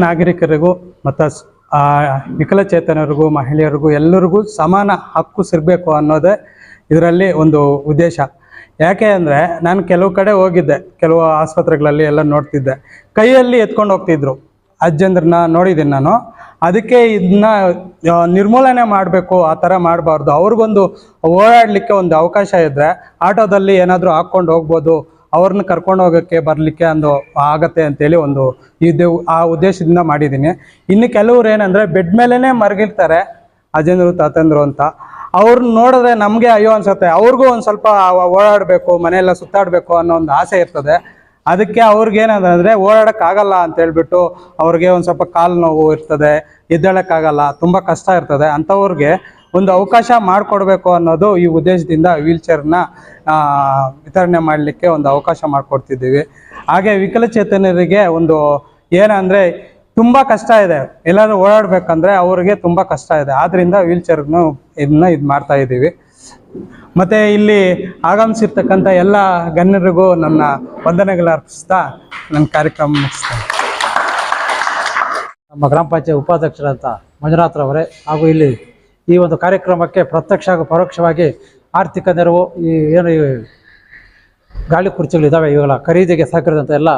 ನಾಗರಿಕರಿಗೂ ಮತ್ತು ವಿಕಲಚೇತನರಿಗೂ ಮಹಿಳೆಯರಿಗೂ ಎಲ್ಲರಿಗೂ ಸಮಾನ ಹಕ್ಕು ಸಿಗಬೇಕು ಅನ್ನೋದೇ ಇದರಲ್ಲಿ ಒಂದು ಉದ್ದೇಶ. ಯಾಕೆ ಅಂದರೆ ನಾನು ಕೆಲವು ಕಡೆ ಹೋಗಿದ್ದೆ, ಕೆಲವು ಆಸ್ಪತ್ರೆಗಳಲ್ಲಿ ಎಲ್ಲ ನೋಡ್ತಿದ್ದೆ, ಕೈಯಲ್ಲಿ ಎತ್ಕೊಂಡು ಹೋಗ್ತಿದ್ರು ಅಜ್ಜಂದ್ರನ್ನ ನೋಡಿದ್ದೀನಿ ನಾನು. ಅದಕ್ಕೆ ಇದನ್ನ ನಿರ್ಮೂಲನೆ ಮಾಡಬೇಕು, ಆ ಥರ ಮಾಡಬಾರ್ದು. ಅವ್ರಿಗೊಂದು ಓಡಾಡಲಿಕ್ಕೆ ಒಂದು ಅವಕಾಶ ಇದ್ದರೆ ಆಟೋದಲ್ಲಿ ಏನಾದರೂ ಹಾಕ್ಕೊಂಡು ಹೋಗ್ಬೋದು, ಅವ್ರನ್ನ ಕರ್ಕೊಂಡು ಹೋಗೋಕ್ಕೆ ಬರಲಿಕ್ಕೆ ಒಂದು ಆಗತ್ತೆ ಅಂತೇಳಿ ಒಂದು ಆ ಉದ್ದೇಶದಿಂದ ಮಾಡಿದ್ದೀನಿ. ಇನ್ನು ಕೆಲವ್ರು ಏನಂದರೆ ಬೆಡ್ ಮೇಲೇ ಮರಗಿರ್ತಾರೆ ಅಜ್ಜಂದ್ರು ತಾತಂದ್ರು ಅಂತ. ಅವ್ರನ್ನ ನೋಡಿದ್ರೆ ನಮಗೆ ಅಯ್ಯೋ ಅನ್ಸುತ್ತೆ, ಅವ್ರಿಗೂ ಒಂದು ಸ್ವಲ್ಪ ಓಡಾಡಬೇಕು, ಮನೆಯೆಲ್ಲ ಸುತ್ತಾಡಬೇಕು ಅನ್ನೋ ಒಂದು ಆಸೆ ಇರ್ತದೆ. ಅದಕ್ಕೆ ಅವ್ರಿಗೇನಂದರೆ ಓಡಾಡೋಕ್ಕಾಗಲ್ಲ ಅಂತ ಹೇಳ್ಬಿಟ್ಟು ಅವ್ರಿಗೆ ಒಂದು ಸ್ವಲ್ಪ ಕಾಲು ನೋವು ಇರ್ತದೆ, ಎದ್ದೇಳೋಕ್ಕಾಗಲ್ಲ, ತುಂಬ ಕಷ್ಟ ಇರ್ತದೆ. ಅಂಥವ್ರಿಗೆ ಒಂದು ಅವಕಾಶ ಮಾಡಿಕೊಡ್ಬೇಕು ಅನ್ನೋದು ಈ ಉದ್ದೇಶದಿಂದ ವೀಲ್ಚೇರ್ನ ವಿತರಣೆ ಮಾಡಲಿಕ್ಕೆ ಒಂದು ಅವಕಾಶ ಮಾಡಿಕೊಡ್ತಿದ್ದೀವಿ. ಹಾಗೆ ವಿಕಲಚೇತನರಿಗೆ ಒಂದು ಏನಂದರೆ ತುಂಬ ಕಷ್ಟ ಇದೆ, ಎಲ್ಲರೂ ಓಡಾಡಬೇಕಂದ್ರೆ ಅವ್ರಿಗೆ ತುಂಬ ಕಷ್ಟ ಇದೆ. ಆದ್ದರಿಂದ ವೀಲ್ಚೇರ್ನು ಇದು ಮಾಡ್ತಾ ಇದ್ದೀವಿ. ಮತ್ತು ಇಲ್ಲಿ ಆಗಮಿಸಿರ್ತಕ್ಕಂಥ ಎಲ್ಲ ಗಣ್ಯರಿಗೂ ನನ್ನ ವಂದನೆಗಳು ಅರ್ಪಿಸ್ತಾ ನನ್ನ ಕಾರ್ಯಕ್ರಮ ಮುಗಿಸ್ತೇನೆ. ನಮ್ಮ ಗ್ರಾಮ ಪಂಚಾಯತ್ ಉಪಾಧ್ಯಕ್ಷರಂತ ಮಂಜುನಾಥ್ರವರೇ ಹಾಗೂ ಇಲ್ಲಿ ಈ ಒಂದು ಕಾರ್ಯಕ್ರಮಕ್ಕೆ ಪ್ರತ್ಯಕ್ಷ ಹಾಗೂ ಪರೋಕ್ಷವಾಗಿ ಆರ್ಥಿಕ ನೆರವು, ಈ ಏನು ಗಾಳಿ ಕುರ್ಚಿಗಳಿದ್ದಾವೆ ಇವುಗಳ ಖರೀದಿಗೆ ಸಹಕರಿಸಿದಂಥ ಎಲ್ಲ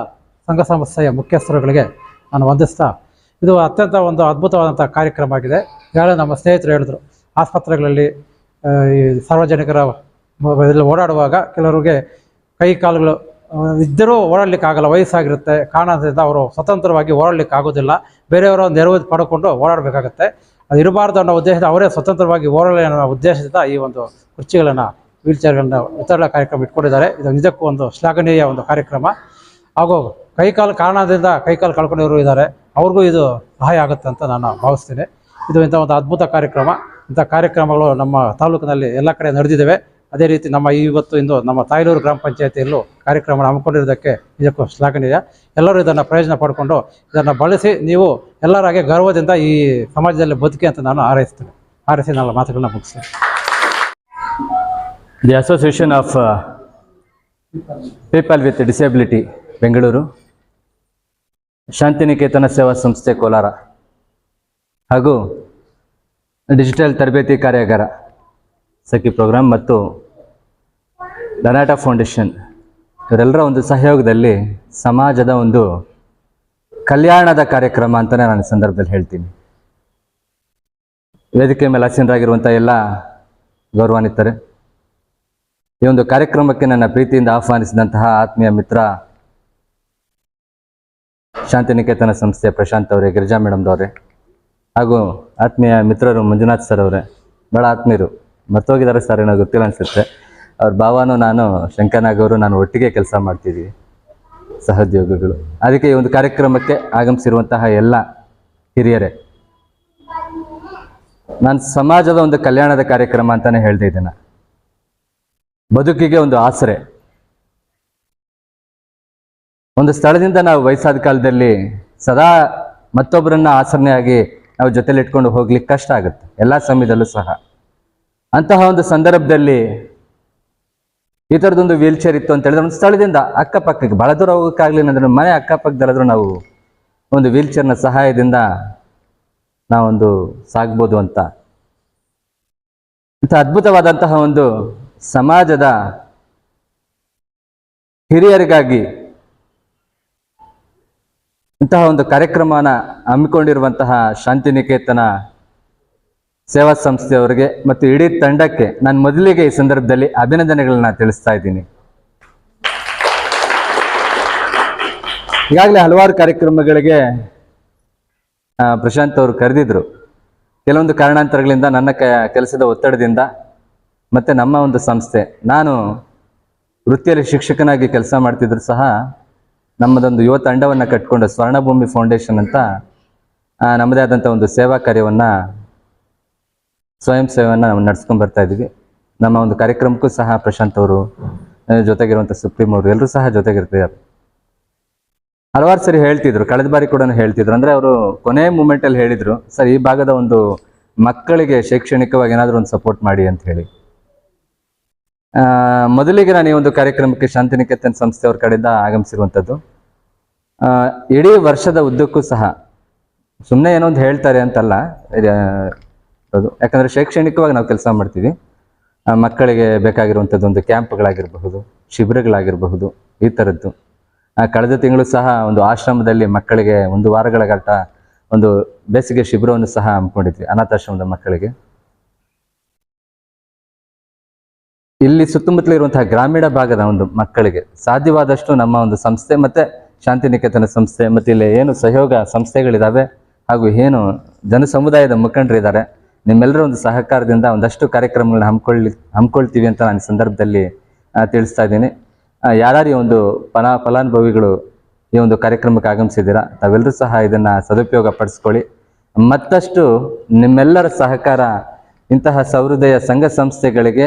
ಸಂಘ ಸಂಸ್ಥೆಯ ಮುಖ್ಯಸ್ಥರುಗಳಿಗೆ ನಾನು ವಂದಿಸ್ತಾ, ಇದು ಅತ್ಯಂತ ಒಂದು ಅದ್ಭುತವಾದಂಥ ಕಾರ್ಯಕ್ರಮ ಆಗಿದೆ. ಈಗಾಗಲೇ ನಮ್ಮ ಸ್ನೇಹಿತರು ಹೇಳಿದ್ರು, ಆಸ್ಪತ್ರೆಗಳಲ್ಲಿ ಈ ಸಾರ್ವಜನಿಕರ ಓಡಾಡುವಾಗ ಕೆಲವರಿಗೆ ಕೈ ಕಾಲುಗಳು ಇದ್ದರೂ ಓಡಾಡಲಿಕ್ಕಾಗಲ್ಲ, ವಯಸ್ಸಾಗಿರುತ್ತೆ, ಕಾರಣದಿಂದ ಅವರು ಸ್ವತಂತ್ರವಾಗಿ ಓಡಾಡಲಿಕ್ಕೆ ಆಗೋದಿಲ್ಲ, ಬೇರೆಯವರ ನೆರವು ಪಡ್ಕೊಂಡು ಓಡಾಡಬೇಕಾಗತ್ತೆ. ಅದು ಇರಬಾರ್ದು ಅನ್ನೋ ಉದ್ದೇಶದಿಂದ ಅವರೇ ಸ್ವತಂತ್ರವಾಗಿ ಓಡಾಡಲಿ ಅನ್ನೋ ಉದ್ದೇಶದಿಂದ ಈ ಒಂದು ಕುರ್ಚಿಗಳನ್ನು, ವೀಲ್ಚೇರ್ಗಳನ್ನು ವಿತರಣಾ ಕಾರ್ಯಕ್ರಮ ಇಟ್ಕೊಂಡಿದ್ದಾರೆ. ಇದು ನಿಜಕ್ಕೂ ಒಂದು ಶ್ಲಾಘನೀಯ ಒಂದು ಕಾರ್ಯಕ್ರಮ. ಹಾಗೂ ಕೈಕಾಲು ಕಾರಣದಿಂದ ಕೈಕಾಲು ಕಳ್ಕೊಂಡಿರೋರು ಇದ್ದಾರೆ, ಅವ್ರಿಗೂ ಇದು ಸಹಾಯ ಆಗುತ್ತೆ ಅಂತ ನಾನು ಭಾವಿಸ್ತೀನಿ. ಇದು ಇಂಥ ಒಂದು ಅದ್ಭುತ ಕಾರ್ಯಕ್ರಮ. ಇಂಥ ಕಾರ್ಯಕ್ರಮಗಳು ನಮ್ಮ ತಾಲೂಕಿನಲ್ಲಿ ಎಲ್ಲ ಕಡೆ ನಡೆದಿದ್ದಾವೆ. ಅದೇ ರೀತಿ ಇಂದು ನಮ್ಮ ತಾಯ್ಲೂರು ಗ್ರಾಮ ಪಂಚಾಯತಿಯಲ್ಲೂ ಕಾರ್ಯಕ್ರಮ ಹಮ್ಮಿಕೊಂಡಿರೋದಕ್ಕೆ ನಿಜಕ್ಕೂ ಶ್ಲಾಘನೀಯ. ಎಲ್ಲರೂ ಇದನ್ನು ಪ್ರಯೋಜನ ಪಡ್ಕೊಂಡು ಇದನ್ನು ಬಳಸಿ ನೀವು ಎಲ್ಲರಾಗೆ ಗರ್ವದಿಂದ ಈ ಸಮಾಜದಲ್ಲಿ ಬದುಕಿ ಅಂತ ನಾನು ಹಾರೈಸಿ ನನ್ನ ಮಾತುಗಳನ್ನ ಮುಗಿಸ್ತೇನೆ. The association of people with disability Bengaluru, Shantiniketan ಸೇವಾ ಸಂಸ್ಥೆ ಕೋಲಾರ ಹಾಗೂ ಡಿಜಿಟಲ್ ತರಬೇತಿ ಕಾರ್ಯಾಗಾರ ಸಖಿ ಪ್ರೋಗ್ರಾಮ್ ಮತ್ತು ಲನಾಟಾ ಫೌಂಡೇಶನ್ ಇವರೆಲ್ಲರ ಒಂದು ಸಹಯೋಗದಲ್ಲಿ ಸಮಾಜದ ಒಂದು ಕಲ್ಯಾಣದ ಕಾರ್ಯಕ್ರಮ ಅಂತಲೇ ನಾನು ಈ ಸಂದರ್ಭದಲ್ಲಿ ಹೇಳ್ತೀನಿ. ವೇದಿಕೆ ಮೇಲೆ ಆಸೀನರಾಗಿರುವಂಥ ಎಲ್ಲ ಗೌರವಾನ್ವಿತರೆ, ಈ ಒಂದು ಕಾರ್ಯಕ್ರಮಕ್ಕೆ ನನ್ನ ಪ್ರೀತಿಯಿಂದ ಆಹ್ವಾನಿಸಿದಂತಹ ಆತ್ಮೀಯ ಮಿತ್ರ ಶಾಂತಿನಿಕೇತನ ಸಂಸ್ಥೆ ಪ್ರಶಾಂತ್ ಅವರೇ, ಗಿರಿಜಾ ಮೇಡಮ್ದವ್ರೆ, ಹಾಗೂ ಆತ್ಮೀಯ ಮಿತ್ರರು ಮಂಜುನಾಥ್ ಸರ್ ಅವರೇ, ಭಾಳ ಆತ್ಮೀಯರು, ಮರ್ತೋಗಿದ್ದಾರೆ ಸರ್ ಏನೋ ಗೊತ್ತಿಲ್ಲ ಅನಿಸುತ್ತೆ. ಅವ್ರ ಭಾವನೂ ನಾನು, ಶಂಕರನಾಗ್ ಅವರು ನಾನು ಒಟ್ಟಿಗೆ ಕೆಲಸ ಮಾಡ್ತಿದ್ದೀವಿ, ಸಹೋದ್ಯೋಗಿಗಳು. ಅದಕ್ಕೆ ಈ ಒಂದು ಕಾರ್ಯಕ್ರಮಕ್ಕೆ ಆಗಮಿಸಿರುವಂತಹ ಎಲ್ಲ ಹಿರಿಯರೇ, ನಾನು ಸಮಾಜದ ಒಂದು ಕಲ್ಯಾಣದ ಕಾರ್ಯಕ್ರಮ ಅಂತಲೇ ಹೇಳ್ತಾ ಇದ್ದೇನೆ. ಬದುಕಿಗೆ ಒಂದು ಆಸರೆ. ಒಂದು ಸ್ಥಳದಿಂದ ನಾವು ವಯಸ್ಸಾದ ಕಾಲದಲ್ಲಿ ಸದಾ ಮತ್ತೊಬ್ಬರನ್ನ ಆಸರಣೆಯಾಗಿ ನಾವು ಜೊತೆಲಿ ಇಟ್ಕೊಂಡು ಹೋಗ್ಲಿಕ್ಕೆ ಕಷ್ಟ ಆಗುತ್ತೆ, ಎಲ್ಲ ಸಮಯದಲ್ಲೂ ಸಹ. ಅಂತಹ ಒಂದು ಸಂದರ್ಭದಲ್ಲಿ ಈ ಥರದೊಂದು ವೀಲ್ಚೇರ್ ಇತ್ತು ಅಂತ ಹೇಳಿದ್ರೆ ಒಂದು ಸ್ಥಳದಿಂದ ಅಕ್ಕಪಕ್ಕಕ್ಕೆ ಭಾಳ ದೂರ ಹೋಗೋಕ್ಕಾಗಲಿಲ್ಲ ಅಂದ್ರೆ ಮನೆ ಅಕ್ಕಪಕ್ಕದಲ್ಲಾದರೂ ನಾವು ಒಂದು ವೀಲ್ಚೇರ್ನ ಸಹಾಯದಿಂದ ನಾವೊಂದು ಸಾಗ್ಬೋದು ಅಂತ. ಇಂಥ ಅದ್ಭುತವಾದಂತಹ ಒಂದು ಸಮಾಜದ ಹಿರಿಯರಿಗಾಗಿ ಇಂತಹ ಒಂದು ಕಾರ್ಯಕ್ರಮನ ಹಮ್ಮಿಕೊಂಡಿರುವಂತಹ ಶಾಂತಿನಿಕೇತನ ಸೇವಾ ಸಂಸ್ಥೆಯವರಿಗೆ ಮತ್ತು ಇಡೀ ತಂಡಕ್ಕೆ ನಾನು ಮೊದಲಿಗೆ ಈ ಸಂದರ್ಭದಲ್ಲಿ ಅಭಿನಂದನೆಗಳನ್ನ ತಿಳಿಸ್ತಾ ಇದ್ದೀನಿ. ಈಗಾಗಲೇ ಹಲವಾರು ಕಾರ್ಯಕ್ರಮಗಳಿಗೆ ಪ್ರಶಾಂತ್ ಅವರು ಕರೆದಿದ್ರು. ಕೆಲವೊಂದು ಕಾರಣಾಂತರಗಳಿಂದ, ನನ್ನ ಕೆಲಸದ ಒತ್ತಡದಿಂದ, ಮತ್ತು ನಮ್ಮ ಒಂದು ಸಂಸ್ಥೆ, ನಾನು ವೃತ್ತಿಯಲ್ಲಿ ಶಿಕ್ಷಕನಾಗಿ ಕೆಲಸ ಮಾಡ್ತಿದ್ರು ಸಹ ನಮ್ಮದೊಂದು ಯುವ ತಂಡವನ್ನು ಕಟ್ಕೊಂಡು ಸ್ವರ್ಣಭೂಮಿ ಫೌಂಡೇಶನ್ ಅಂತ ನಮ್ಮದೇ ಆದಂಥ ಒಂದು ಸೇವಾ ಕಾರ್ಯವನ್ನು, ಸ್ವಯಂ ಸೇವೆಯನ್ನು ನಾವು ನಡ್ಸ್ಕೊಂಡು ಬರ್ತಾ ಇದ್ದೀವಿ. ನಮ್ಮ ಒಂದು ಕಾರ್ಯಕ್ರಮಕ್ಕೂ ಸಹ ಪ್ರಶಾಂತ್ ಅವರು ಜೊತೆಗಿರುವಂಥ ಸುಪ್ರೀಂ ಅವರು ಎಲ್ಲರೂ ಸಹ ಜೊತೆಗಿರ್ತಿದ್ದಾರೆ. ಹಲವಾರು ಸರಿ ಹೇಳ್ತಿದ್ರು, ಕಳೆದ ಬಾರಿ ಕೂಡ ಹೇಳ್ತಿದ್ರು. ಅಂದರೆ ಅವರು ಕೊನೆ ಮೂಮೆಂಟಲ್ಲಿ ಹೇಳಿದರು, ಸರ್ ಈ ಭಾಗದ ಒಂದು ಮಕ್ಕಳಿಗೆ ಶೈಕ್ಷಣಿಕವಾಗಿ ಏನಾದರೂ ಒಂದು ಸಪೋರ್ಟ್ ಮಾಡಿ ಅಂತ ಹೇಳಿ. ಮೊದಲಿಗೆ ನಾನು ಈ ಒಂದು ಕಾರ್ಯಕ್ರಮಕ್ಕೆ ಶಾಂತಿನಿಕೇತನ್ ಸಂಸ್ಥೆಯವ್ರ ಕಡೆಯಿಂದ ಆಗಮಿಸಿರುವಂಥದ್ದು. ಇಡೀ ವರ್ಷದ ಉದ್ದಕ್ಕೂ ಸಹ ಸುಮ್ಮನೆ ಏನೋ ಒಂದು ಹೇಳ್ತಾರೆ ಅಂತಲ್ಲ ಅದು. ಯಾಕಂದರೆ ಶೈಕ್ಷಣಿಕವಾಗಿ ನಾವು ಕೆಲಸ ಮಾಡ್ತೀವಿ. ಮಕ್ಕಳಿಗೆ ಬೇಕಾಗಿರುವಂಥದ್ದು ಒಂದು ಕ್ಯಾಂಪ್ಗಳಾಗಿರಬಹುದು, ಶಿಬಿರಗಳಾಗಿರಬಹುದು, ಈ ಥರದ್ದು. ಕಳೆದ ತಿಂಗಳು ಸಹ ಒಂದು ಆಶ್ರಮದಲ್ಲಿ ಮಕ್ಕಳಿಗೆ 1 ವಾರಗಳ ಗಂಟ ಒಂದು ಬೇಸಿಗೆ ಶಿಬಿರವನ್ನು ಸಹ ಹಮ್ಮಿಕೊಂಡಿದ್ವಿ ಅನಾಥಾಶ್ರಮದ ಮಕ್ಕಳಿಗೆ. ಇಲ್ಲಿ ಸುತ್ತಮುತ್ತಲು ಇರುವಂತಹ ಗ್ರಾಮೀಣ ಭಾಗದ ಒಂದು ಮಕ್ಕಳಿಗೆ ಸಾಧ್ಯವಾದಷ್ಟು ನಮ್ಮ ಒಂದು ಸಂಸ್ಥೆ ಮತ್ತು ಶಾಂತಿನಿಕೇತನ ಸಂಸ್ಥೆ ಮತ್ತು ಇಲ್ಲಿ ಏನು ಸಹಯೋಗ ಸಂಸ್ಥೆಗಳಿದ್ದಾವೆ ಹಾಗೂ ಏನು ಜನ ಸಮುದಾಯದ ಮುಖಂಡರಿದ್ದಾರೆ, ನಿಮ್ಮೆಲ್ಲರ ಒಂದು ಸಹಕಾರದಿಂದ ಒಂದಷ್ಟು ಕಾರ್ಯಕ್ರಮಗಳನ್ನ ಹಮ್ಮಿಕೊಳ್ತೀವಿ ಅಂತ ನಾನು ಈ ಸಂದರ್ಭದಲ್ಲಿ ತಿಳಿಸ್ತಾ ಇದ್ದೀನಿ. ಯಾರ್ಯಾರು ಈ ಒಂದು ಫಲಾನುಭವಿಗಳು ಈ ಒಂದು ಕಾರ್ಯಕ್ರಮಕ್ಕೆ ಆಗಮಿಸಿದ್ದೀರಾ, ತಾವೆಲ್ಲರೂ ಸಹ ಇದನ್ನು ಸದುಪಯೋಗ ಪಡಿಸ್ಕೊಳ್ಳಿ. ಮತ್ತಷ್ಟು ನಿಮ್ಮೆಲ್ಲರ ಸಹಕಾರ, ಇಂತಹ ಸಹೃದಯ ಸಂಘ ಸಂಸ್ಥೆಗಳಿಗೆ,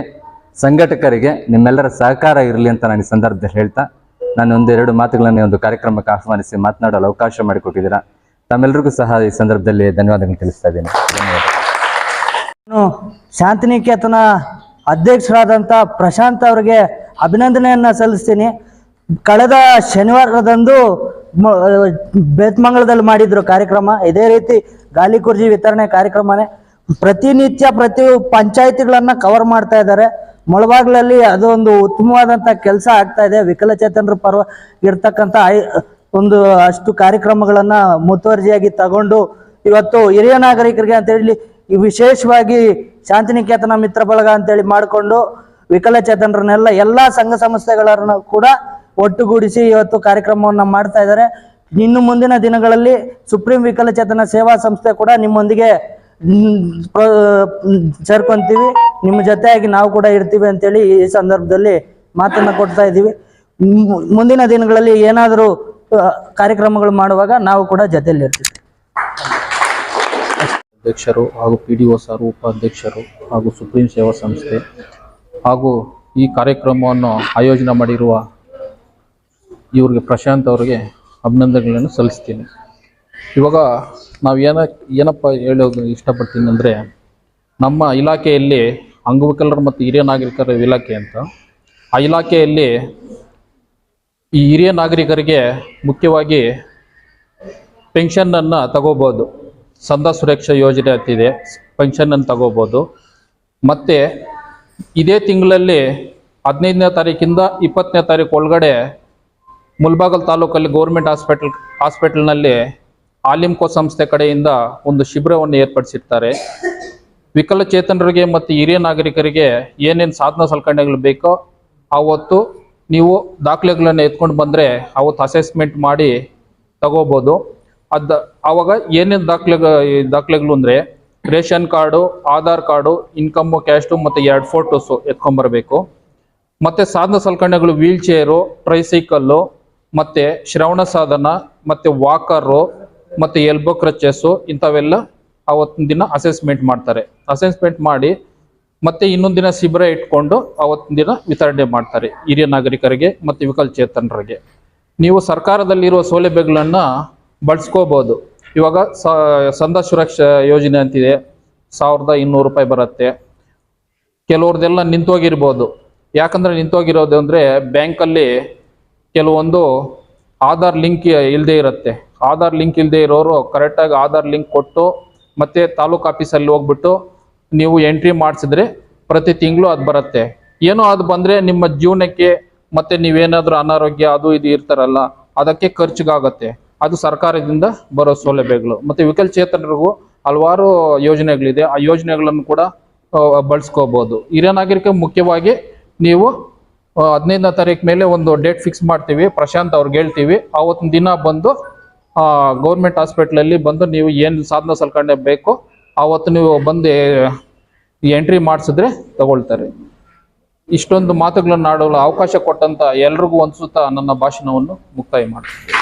ಸಂಘಟಕರಿಗೆ ನಿಮ್ಮೆಲ್ಲರ ಸಹಕಾರ ಇರಲಿ ಅಂತ ನಾನು ಈ ಸಂದರ್ಭದಲ್ಲಿ ಹೇಳ್ತಾ, ನಾನು 1-2 ಮಾತುಗಳನ್ನು ಒಂದು ಕಾರ್ಯಕ್ರಮಕ್ಕೆ ಆಹ್ವಾನಿಸಿ ಮಾತನಾಡಲು ಅವಕಾಶ ಮಾಡಿಕೊಟ್ಟಿದ್ದೀರಾ. ತಮ್ಮೆಲ್ಲರಿಗೂ ಸಹ ಈ ಸಂದರ್ಭದಲ್ಲಿ ಧನ್ಯವಾದಗಳನ್ನು ತಿಳಿಸ್ತಾ ಇದ್ದೀನಿ. ಧನ್ಯವಾದ. ನಾನು ಶಾಂತಿನಿಕೇತನ ಅಧ್ಯಕ್ಷರಾದಂಥ ಪ್ರಶಾಂತ್ ಅವರಿಗೆ ಅಭಿನಂದನೆಯನ್ನು ಸಲ್ಲಿಸ್ತೀನಿ. ಕಳೆದ ಶನಿವಾರದಂದು ಬೇತ್ಮಂಗಲದಲ್ಲಿ ಮಾಡಿದ್ರು ಕಾರ್ಯಕ್ರಮ. ಇದೇ ರೀತಿ ಗಾಲಿ ಕುರ್ಜಿ ವಿತರಣೆ ಕಾರ್ಯಕ್ರಮನೇ ಪ್ರತಿನಿತ್ಯ ಪ್ರತಿ ಪಂಚಾಯಿತಿಗಳನ್ನು ಕವರ್ ಮಾಡ್ತಾ ಇದ್ದಾರೆ. ಮುಳಬಾಗಿಲಲ್ಲಿ ಅದೊಂದು ಉತ್ತಮವಾದಂಥ ಕೆಲಸ ಆಗ್ತಾ ಇದೆ. ವಿಕಲಚೇತನರ ಪರ್ವ ಇರ್ತಕ್ಕಂಥ ಒಂದು ಅಷ್ಟು ಕಾರ್ಯಕ್ರಮಗಳನ್ನು ಮುತುವರ್ಜಿಯಾಗಿ ತಗೊಂಡು ಇವತ್ತು ಹಿರಿಯ ನಾಗರಿಕರಿಗೆ ಅಂತೇಳಿ ವಿಶೇಷವಾಗಿ ಶಾಂತಿನಿಕೇತನ ಮಿತ್ರ ಬಳಗ ಅಂತೇಳಿ ಮಾಡಿಕೊಂಡು ವಿಕಲಚೇತನರನ್ನೆಲ್ಲ ಎಲ್ಲ ಸಂಘ ಸಂಸ್ಥೆಗಳನ್ನು ಕೂಡ ಒಟ್ಟುಗೂಡಿಸಿ ಇವತ್ತು ಕಾರ್ಯಕ್ರಮವನ್ನು ಮಾಡ್ತಾ ಇದ್ದಾರೆ. ಇನ್ನು ಮುಂದಿನ ದಿನಗಳಲ್ಲಿ ಸುಪ್ರೀಂ ವಿಕಲಚೇತನ ಸೇವಾ ಸಂಸ್ಥೆ ಕೂಡ ನಿಮ್ಮೊಂದಿಗೆ ಸೇರ್ಕೊಂತೀವಿ, ನಿಮ್ಮ ಜೊತೆಯಾಗಿ ನಾವು ಕೂಡ ಇರ್ತೀವಿ ಅಂತೇಳಿ ಈ ಸಂದರ್ಭದಲ್ಲಿ ಮಾತನ್ನು ಕೊಡ್ತಾ ಇದ್ದೀವಿ. ಮುಂದಿನ ದಿನಗಳಲ್ಲಿ ಏನಾದರೂ ಕಾರ್ಯಕ್ರಮಗಳು ಮಾಡುವಾಗ ನಾವು ಕೂಡ ಜೊತೆಯಲ್ಲಿ ಇರ್ತೀವಿ. ಅಧ್ಯಕ್ಷರು ಹಾಗೂ PDO ಸರ್, ಉಪಾಧ್ಯಕ್ಷರು ಹಾಗೂ ಸುಪ್ರೀಂ ಸೇವಾ ಸಂಸ್ಥೆ ಹಾಗೂ ಈ ಕಾರ್ಯಕ್ರಮವನ್ನು ಆಯೋಜನೆ ಮಾಡಿರುವ ಇವ್ರಿಗೆ ಪ್ರಶಾಂತ್ ಅವರಿಗೆ ಅಭಿನಂದನೆಗಳನ್ನು ಸಲ್ಲಿಸ್ತೀನಿ. ಇವಾಗ ನಾವು ಏನಪ್ಪ ಹೇಳೋದು ಇಷ್ಟಪಡ್ತೀನಿ ಅಂದರೆ, ನಮ್ಮ ಇಲಾಖೆಯಲ್ಲಿ ಅಂಗವಿಕಲರು ಮತ್ತು ಹಿರಿಯ ನಾಗರಿಕರ ಇಲಾಖೆ ಅಂತ, ಆ ಇಲಾಖೆಯಲ್ಲಿ ಈ ಹಿರಿಯ ನಾಗರಿಕರಿಗೆ ಮುಖ್ಯವಾಗಿ ಪೆನ್ಷನ್ನನ್ನು ತಗೋಬೋದು. ಸಂಧ್ಯಾ ಸುರಕ್ಷಾ ಯೋಜನೆ ಅಂತಿದೆ, ಪೆನ್ಷನನ್ನು ತಗೋಬೋದು. ಮತ್ತು ಇದೇ ತಿಂಗಳಲ್ಲಿ 15ನೇ ತಾರೀಕಿಂದ 20ನೇ ತಾರೀಕು ಒಳಗಡೆ ಮುಲ್ಬಾಗಲ್ ತಾಲೂಕಲ್ಲಿ ಗೌರ್ಮೆಂಟ್ ಹಾಸ್ಪಿಟಲ್ನಲ್ಲಿ ಆಲಿಮ್ಕೋ ಸಂಸ್ಥೆ ಕಡೆಯಿಂದ ಒಂದು ಶಿಬಿರವನ್ನು ಏರ್ಪಡಿಸಿರ್ತಾರೆ. ವಿಕಲಚೇತನರಿಗೆ ಮತ್ತು ಹಿರಿಯ ನಾಗರಿಕರಿಗೆ ಏನೇನು ಸಾಧನ ಸಲಕರಣೆಗಳು ಬೇಕೋ ಆವತ್ತು ನೀವು ದಾಖಲೆಗಳನ್ನು ಎತ್ಕೊಂಡು ಬಂದರೆ ಅವತ್ತು ಅಸೆಸ್ಮೆಂಟ್ ಮಾಡಿ ತಗೋಬೋದು. ಆವಾಗ ಏನೇನು ದಾಖಲೆಗಳು ಅಂದರೆ ration card, Aadhaar card, income, caste ಮತ್ತು 2 ಫೋಟೋಸು ಎತ್ಕೊಂಬರ್ಬೇಕು. ಮತ್ತು ಸಾಧನ ಸಲಕರಣೆಗಳು ವೀಲ್ ಚೇರು, ಟ್ರೈಸೈಕಲ್ಲು, ಮತ್ತು ಶ್ರವಣ ಸಾಧನ, ಮತ್ತು ವಾಕರು, ಮತ್ತು ಎಲ್ಬೋ ಕ್ರಚಸ್ಸು, ಇಂಥವೆಲ್ಲ ಅವತ್ತಿನ ದಿನ ಅಸೆಸ್ಮೆಂಟ್ ಮಾಡ್ತಾರೆ. ಅಸೆಸ್ಮೆಂಟ್ ಮಾಡಿ ಮತ್ತು ಇನ್ನೊಂದು ದಿನ ಶಿಬಿರ ಇಟ್ಕೊಂಡು ಅವತ್ತಿನ ದಿನ ವಿತರಣೆ ಮಾಡ್ತಾರೆ ಹಿರಿಯ ನಾಗರಿಕರಿಗೆ ಮತ್ತು ವಿಕಲಚೇತನರಿಗೆ. ನೀವು ಸರ್ಕಾರದಲ್ಲಿರುವ ಸೌಲಭ್ಯಗಳನ್ನು ಬಳಸ್ಕೋಬೋದು. ಇವಾಗ ಸಂಧ್ಯಾ ಸುರಕ್ಷಾ ಯೋಜನೆ ಅಂತಿದೆ, 1200 ರೂಪಾಯಿ ಬರುತ್ತೆ. ಕೆಲವ್ರದ್ದೆಲ್ಲ ನಿಂತೋಗಿರ್ಬೋದು. ಯಾಕಂದರೆ ನಿಂತೋಗಿರೋದು ಅಂದರೆ ಬ್ಯಾಂಕಲ್ಲಿ ಕೆಲವೊಂದು ಆಧಾರ್ ಲಿಂಕ್ ಇಲ್ಲದೆ ಇರುತ್ತೆ. ಆಧಾರ್ ಲಿಂಕ್ ಇಲ್ಲದೆ ಇರೋರು ಕರೆಕ್ಟಾಗಿ ಆಧಾರ್ ಲಿಂಕ್ ಕೊಟ್ಟು ಮತ್ತು ತಾಲೂಕು ಆಫೀಸಲ್ಲಿ ಹೋಗ್ಬಿಟ್ಟು ನೀವು ಎಂಟ್ರಿ ಮಾಡಿಸಿದ್ರೆ ಪ್ರತಿ ತಿಂಗಳು ಅದು ಬರುತ್ತೆ. ಏನೋ ಅದು ಬಂದರೆ ನಿಮ್ಮ ಜೀವನಕ್ಕೆ ಮತ್ತು ನೀವೇನಾದರೂ ಅನಾರೋಗ್ಯ ಅದು ಇದು ಇರ್ತಾರಲ್ಲ, ಅದಕ್ಕೆ ಖರ್ಚಿಗಾಗತ್ತೆ. ಅದು ಸರ್ಕಾರದಿಂದ ಬರೋ ಸೌಲಭ್ಯಗಳು. ಮತ್ತು ವಿಕಲಚೇತನರಿಗೂ ಹಲವಾರು ಯೋಜನೆಗಳಿದೆ, ಆ ಯೋಜನೆಗಳನ್ನು ಕೂಡ ಬಳಸ್ಕೋಬೋದು. ಹಿರಿಯ ನಾಗರಿಕ ಮುಖ್ಯವಾಗಿ ನೀವು 15ನೇ ತಾರೀಕು ಮೇಲೆ ಒಂದು ಡೇಟ್ ಫಿಕ್ಸ್ ಮಾಡ್ತೀವಿ, ಪ್ರಶಾಂತ್ ಅವ್ರಿಗೆ ಹೇಳ್ತೀವಿ. ಆವತ್ತಿನ ದಿನ ಬಂದು ಗೌರ್ಮೆಂಟ್ ಹಾಸ್ಪಿಟ್ಲಲ್ಲಿ ಬಂದು ನೀವು ಏನು ಸಾಧನ ಸಲಕರಣೆ ಬೇಕೋ ಆವತ್ತು ನೀವು ಬಂದು ಎಂಟ್ರಿ ಮಾಡಿಸಿದ್ರೆ ತಗೊಳ್ತಾರೆ. ಇಷ್ಟೊಂದು ಮಾತುಗಳನ್ನು ಆಡಲು ಅವಕಾಶ ಕೊಟ್ಟಂತ ಎಲ್ರಿಗೂ ಒಂದು ಸುತ್ತ ನನ್ನ ಭಾಷಣವನ್ನು ಮುಕ್ತಾಯ ಮಾಡ್ತೀನಿ.